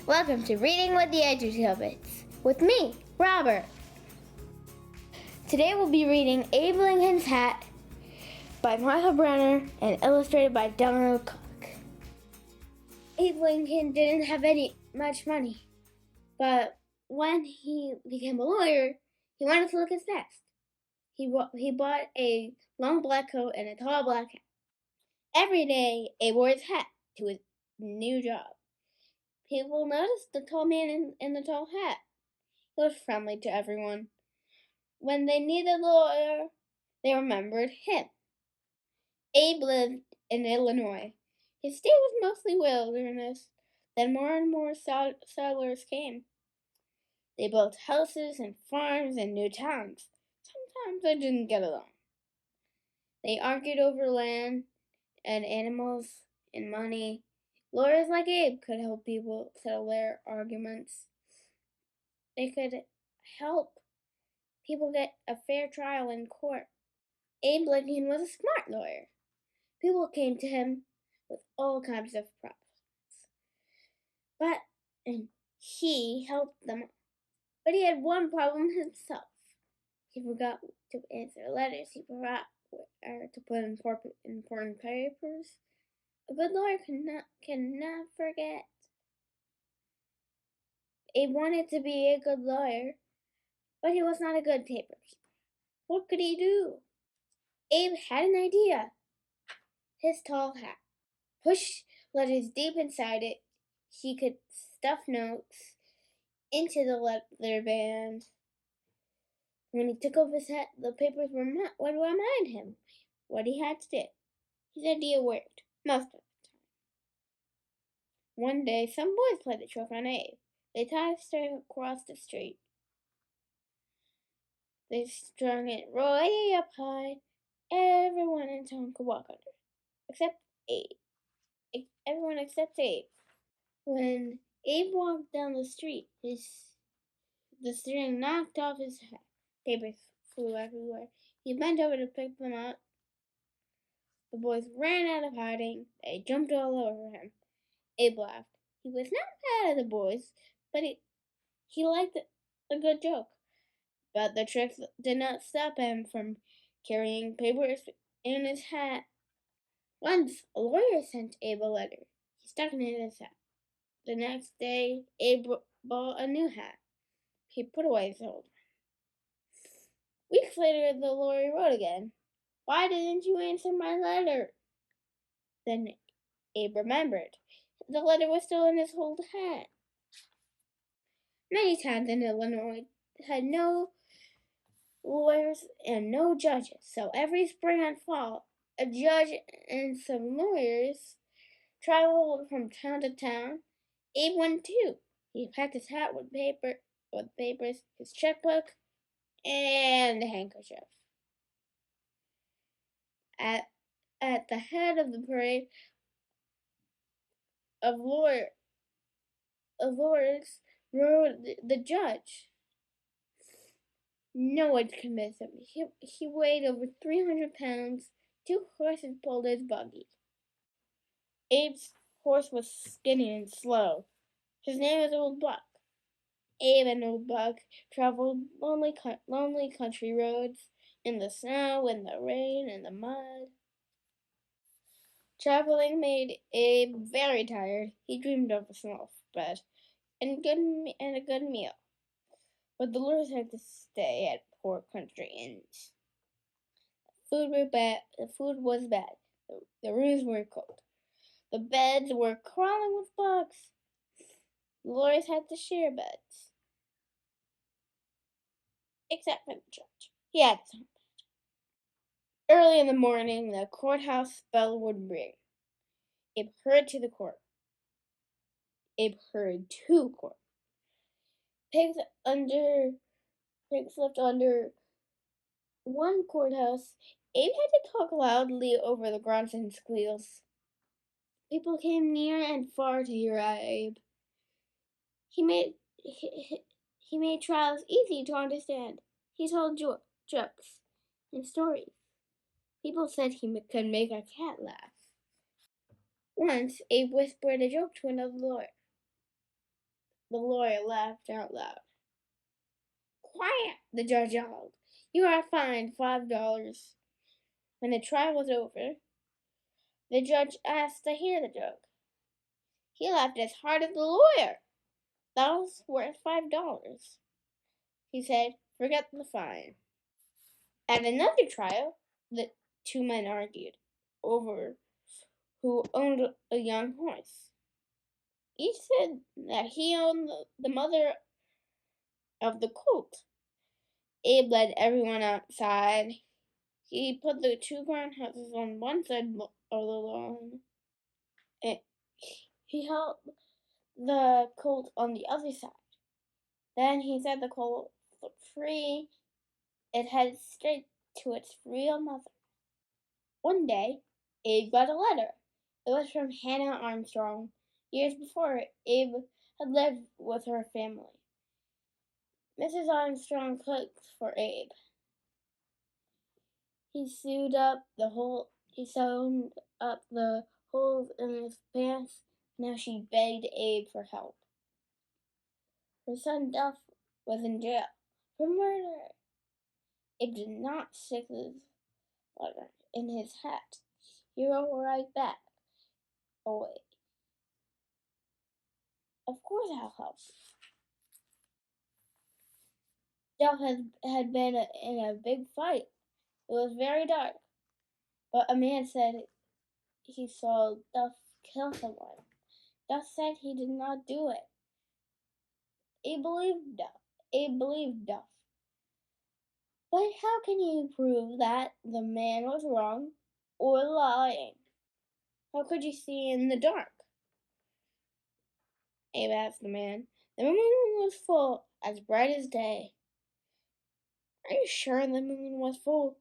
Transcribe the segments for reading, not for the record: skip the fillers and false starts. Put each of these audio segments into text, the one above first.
Welcome to Reading with the EduTriplets with me, Robert. Today we'll be reading Abe Lincoln's Hat by Brenner and illustrated by Donald Cook. Abe Lincoln didn't have much money, but when he became a lawyer, he wanted to look his best. He bought a long black coat and a tall black hat. Every day, Abe wore his hat to his new job. People noticed the tall man in the tall hat. He was friendly to everyone. When they needed a lawyer, they remembered him. Abe lived in Illinois. His state was mostly wilderness. Then more and more settlers came. They built houses and farms and new towns. Sometimes they didn't get along. They argued over land and animals and money. Lawyers like Abe could help people settle their arguments. They could help people get a fair trial in court. Abe Lincoln was a smart lawyer. People came to him with all kinds of problems. And he helped them. But he had one problem himself. He forgot to answer letters. He forgot to put in important papers. A good lawyer cannot forget. Abe wanted to be a good lawyer, but he was not a good paper keeper. What could he do? Abe had an idea. His tall hat. Push letters deep inside it. He could stuff notes into the leather band. When he took off his hat, the papers would remind him what he had to do. His idea worked most of the time. One day, some boys played a trick on Abe. They tied a string across the street. They strung it way up high. Everyone in town could walk under it, except Abe. Everyone except Abe. When Abe walked down the street, the string knocked off his hat. Papers flew everywhere. He bent over to pick them up. The boys ran out of hiding. They jumped all over him. Abe laughed. He was not mad at the boys, but he liked a good joke. But the trick did not stop him from carrying papers in his hat. Once, a lawyer sent Abe a letter. He stuck it in his hat. The next day, Abe bought a new hat. He put away his old one. Weeks later, the lawyer wrote again. Why didn't you answer my letter? Then Abe remembered. The letter was still in his old hat. Many towns in Illinois had no lawyers and no judges, so every spring and fall, a judge and some lawyers traveled from town to town. Abe went too. He packed his hat with papers, his checkbook, and a handkerchief. At the head of the parade of lawyers rode the judge. No one could miss him. He weighed over 300 pounds. 2 horses pulled his buggy. Abe's horse was skinny and slow. His name was Old Buck. Abe and Old Buck traveled lonely country roads in the snow, in the rain, and the mud. Traveling made Abe very tired. He dreamed of a small bed and a good meal. But the lawyers had to stay at poor country inns. The food was bad. The rooms were cold. The beds were crawling with bugs. The lawyers had to share beds. Except for the judge. He had his own bed. Early in the morning, the courthouse bell would ring. Abe hurried to court. Pigs lived under one courthouse. Abe had to talk loudly over the grunts and squeals. People came near and far to hear Abe. He made trials easy to understand. He told jokes and stories. People said he could make a cat laugh. Once, Abe whispered a joke to another lawyer. The lawyer laughed out loud. "Quiet!" the judge yelled. "You are fined $5." When the trial was over, the judge asked to hear the joke. He laughed as hard as the lawyer. "That was worth $5." He said. "Forget the fine." At another trial, the two men argued over who owned a young horse. Each said that he owned the mother of the colt. Abe led everyone outside. He put the two barn houses on one side of the lawn. He held the colt on the other side. Then he set the colt free. It headed straight to its real mother. One day, Abe got a letter. It was from Hannah Armstrong. Years before, Abe had lived with her family. Mrs. Armstrong cooked for Abe. He sewed up the holes in his pants. Now she begged Abe for help. Her son Duff was in jail for murder. Abe did not stick his letter in his hat. He wrote right back away. "Of course I'll help." Duff had been in a big fight. It was very dark, but a man said he saw Duff kill someone. Duff said he did not do it. Abe believed Duff. But how can you prove that the man was wrong or lying? How could you see in the dark? Abe asked the man. The moon was full, as bright as day. Are you sure the moon was full?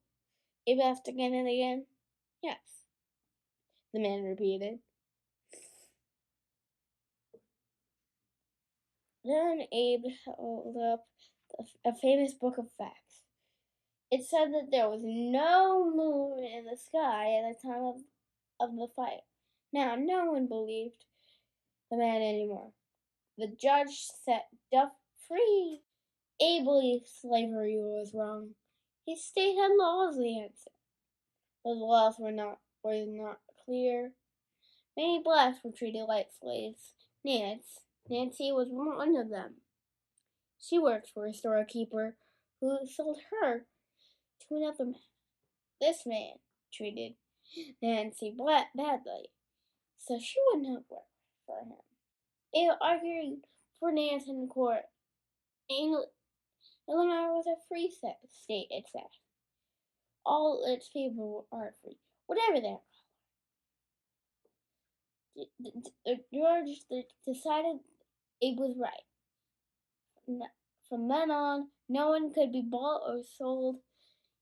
Abe asked again and again. Yes, the man repeated. Then Abe held up a famous book of facts. It said that there was no moon in the sky at the time of the fire. Now, no one believed the man anymore. The judge set Duff free. Abe believed slavery was wrong. His state had laws against it. Those laws were not clear. Many blacks were treated like slaves. Nancy was one of them. She worked for a storekeeper who sold her to another man. This man treated Nancy badly, so she would not work for him. Abe argued for Nancy in court. Illinois was a free state, it said. All its people are free, whatever their color. The judge decided Abe was right. From then on, no one could be bought or sold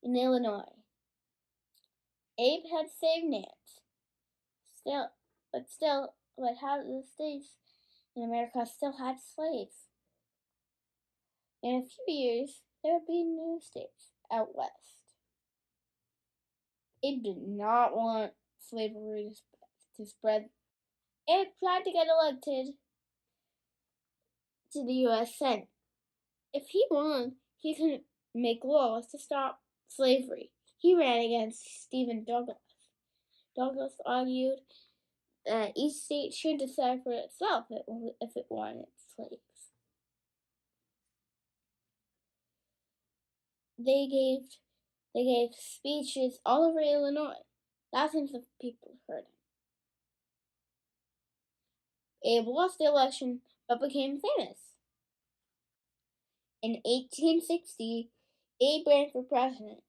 in Illinois. Abe had saved Nance. But how the states in America still had slaves? In a few years, there would be new states out west. Abe did not want slavery to spread. Abe tried to get elected to the U.S. Senate. If he won, he could make laws to stop slavery. He ran against Stephen Douglas. Douglas argued that each state should decide for itself if it wanted slaves. They gave speeches all over Illinois. Thousands of people heard him. Abe lost the election but became famous. In 1860, Abe ran for president.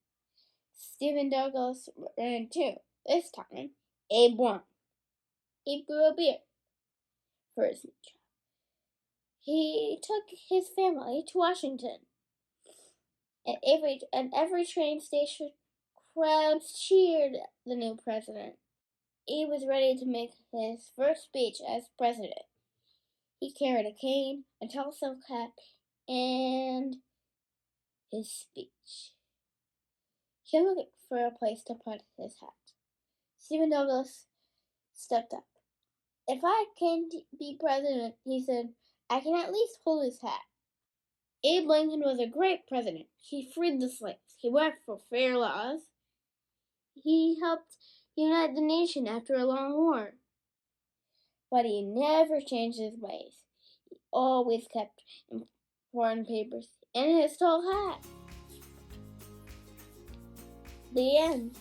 Stephen Douglas ran too. This time, Abe won. Abe grew a beard for his new job. He took his family to Washington. At every train station, crowds cheered the new president. Abe was ready to make his first speech as president. He carried a cane, a tall silk hat, and his speech. He looked for a place to put his hat. Stephen Douglas stepped up. "If I can be president," he said, I can at least hold his hat. Abe Lincoln was a great president. He freed the slaves. He worked for fair laws. He helped unite the nation after a long war. But he never changed his ways. He always kept important papers in his tall hat. The end.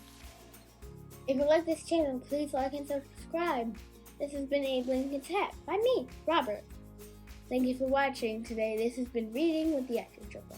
If you like this channel, please like and subscribe. This has been Abe Lincoln's Hat by me, Robert. Thank you for watching today. This has been Reading with the EduTriplet.